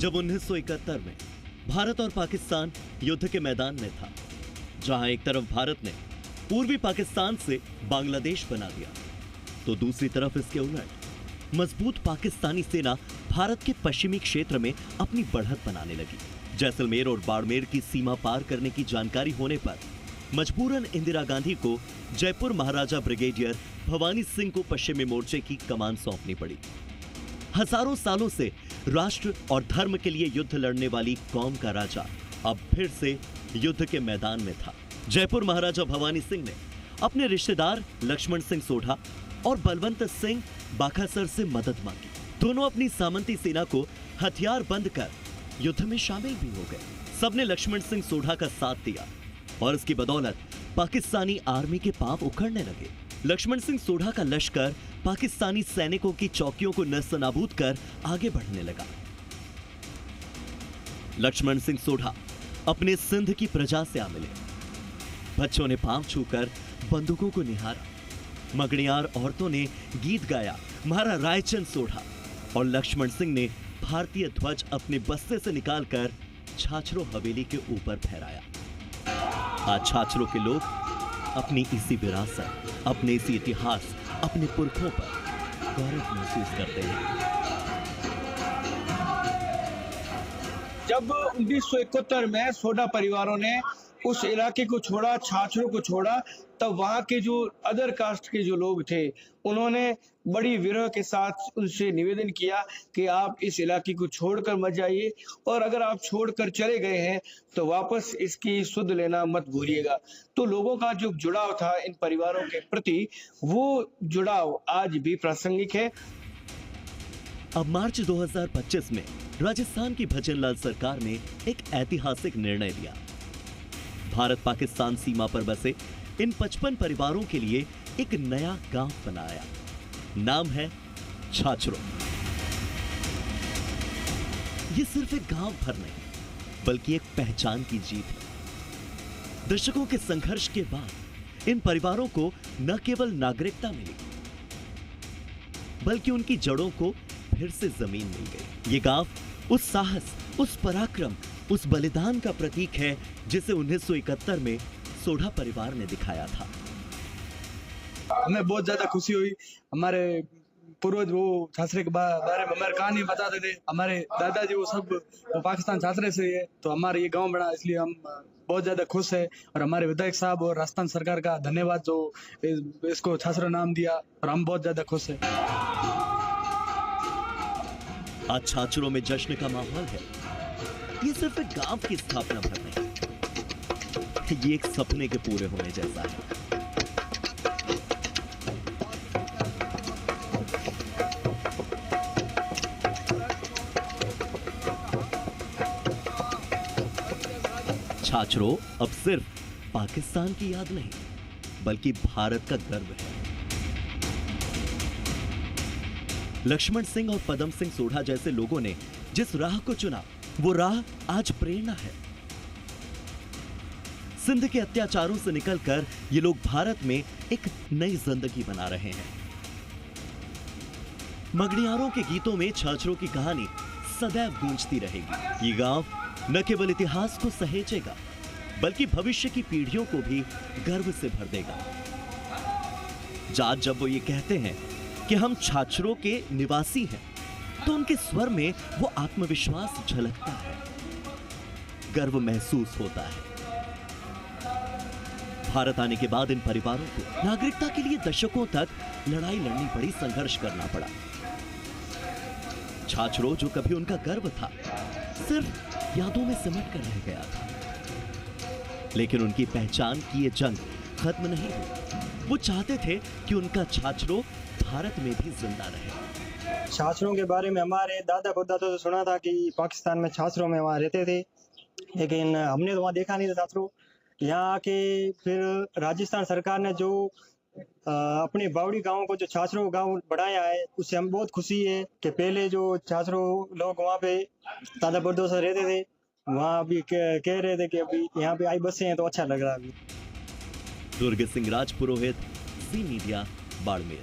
जब 1971 में भारत और पाकिस्तान युद्ध के मैदान में था, जहां एक तरफ भारत ने पूर्वी पाकिस्तान से बांग्लादेश बना दिया, तो दूसरी तरफ इसके उलट मजबूत पाकिस्तानी सेना भारत के पश्चिमी क्षेत्र में अपनी बढ़त बनाने लगी। जैसलमेर और बाड़मेर की सीमा पार करने की जानकारी होने पर मजबूरन इंदिरा गांधी को जयपुर महाराजा ब्रिगेडियर भवानी सिंह को पश्चिमी मोर्चे की कमान सौंपनी पड़ी। हजारों सालों से राष्ट्र और धर्म के लिए युद्ध लड़ने वाली कौम का राजा अब फिर से युद्ध के मैदान में था। जयपुर महाराजा भवानी सिंह ने अपने रिश्तेदार लक्ष्मण सिंह सोढ़ा और बलवंत सिंह बाखासर से मदद मांगी। दोनों अपनी सामंती सेना को हथियार बंद कर युद्ध में शामिल भी हो गए। सबने लक्ष्मण सिंह सोढ़ा का साथ दिया और इसकी बदौलत पाकिस्तानी आर्मी के पांव उखड़ने लगे। लक्ष्मण सिंह सोढ़ा का लश्कर पाकिस्तानी सैनिकों की चौकियों को नस्त-ए-नाबूद कर आगे बढ़ने लगा। लक्ष्मण सिंह सोढ़ा अपने सिंध की प्रजा से आ मिले। बच्चों ने पांव छूकर बंदूकों को निहारा। मगड़ियार औरतों ने गीत गाया, महारा रायचंद सोढ़ा, और लक्ष्मण सिंह ने भारतीय ध्वज अपने बस्ते से निकालकर छाछरो हवेली के ऊपर फहराया। आज छाछरों के लोग अपनी इसी विरासत, अपने इसी इतिहास, अपने पुरखों पर गौरव महसूस करते हैं। जब 1971 में सोढ़ा परिवारों ने उस इलाके को छोड़ा, छाछरों को छोड़ा, तब वहाँ के जो अदर कास्ट के जो लोग थे, उन्होंने बड़ी विरह के साथ उनसे निवेदन किया कि आप इस इलाके को छोड़कर मत जाइए, और अगर आप छोड़कर चले गए हैं तो वापस इसकी सुध लेना मत भूलिएगा। तो लोगों का जो जुड़ाव था इन परिवारों के प्रति, वो जुड़ाव आज भी प्रासंगिक है। अब मार्च 2025 में राजस्थान की भजनलाल सरकार ने एक ऐतिहासिक निर्णय लिया। भारत पाकिस्तान सीमा पर बसे इन 55 परिवारों के लिए एक नया गांव बनाया। नाम है छाछरो। ये सिर्फ एक गांव भर नहीं, बल्कि एक पहचान की जीत है। दशकों के संघर्ष के बाद इन परिवारों को न केवल नागरिकता मिली, बल्कि उनकी जड़ों को फिर से जमीन मिल गई। ये गांव उस साहस, उस पराक्रम, उस बलिदान का प्रतीक है जिसे 1971 में सोढ़ा परिवार ने दिखाया था। हमें बहुत ज्यादा खुशी हुई। हमारे पूर्वज वो छाछरे के बारे में हमारे कहानी बताते थे। हमारे दादाजी वो पाकिस्तान छाछरे से है, तो हमारे ये गांव बना, इसलिए हम बहुत ज्यादा खुश है। और हमारे विधायक साहब और राजस्थान सरकार का धन्यवाद जो इसको छाछरा नाम दिया, और हम बहुत ज्यादा खुश है। आज छाछरों में जश्न का माहौल है। ये सिर्फ एक गांव की स्थापना भर नहीं, ये एक सपने के पूरे होने जैसा है। छाछरो अब सिर्फ पाकिस्तान की याद नहीं, बल्कि भारत का गर्व है। लक्ष्मण सिंह और पदम सिंह सोढ़ा जैसे लोगों ने जिस राह को चुना, वो राह आज प्रेरणा है। सिंध के अत्याचारों से निकलकर ये लोग भारत में एक नई जिंदगी बना रहे हैं। मगड़ियारों के गीतों में छाछरों की कहानी सदैव गूंजती रहेगी। ये गांव न केवल इतिहास को सहेजेगा, बल्कि भविष्य की पीढ़ियों को भी गर्व से भर देगा। जब वो ये कहते हैं कि हम छाछरों के निवासी हैं, तो उनके स्वर में वो आत्मविश्वास झलकता है, गर्व महसूस होता है। भारत आने के बाद इन परिवारों को नागरिकता के लिए दशकों तक लड़ाई लड़नी पड़ी, संघर्ष करना पड़ा। छाछरो जो कभी उनका गर्व था, सिर्फ यादों में सिमट कर रह गया था। लेकिन उनकी पहचान की ये जंग खत्म नहीं हुई। वो चाहते थे कि उनका छाछरो भारत में भी जिंदा रहे। छाछरों के बारे में हमारे दादा परदादा तो सुना था कि पाकिस्तान में छाछरों में वहाँ रहते थे, लेकिन हमने तो वहाँ देखा नहीं था छाछरों। यहाँ आके फिर राजस्थान सरकार ने जो अपने बावड़ी गांव को जो छाछरों गांव बढ़ाया है, उससे हम बहुत खुशी है कि पहले जो छाछरों लोग वहाँ पे दादा परदादा से रहते थे, वहाँ अभी कह रहे थे कि अभी यहाँ पे आई बसे हैं तो अच्छा लग रहा है। अभी दुर्ग सिंह राज पुरोहित, ज़ी मीडिया, बाड़मेर।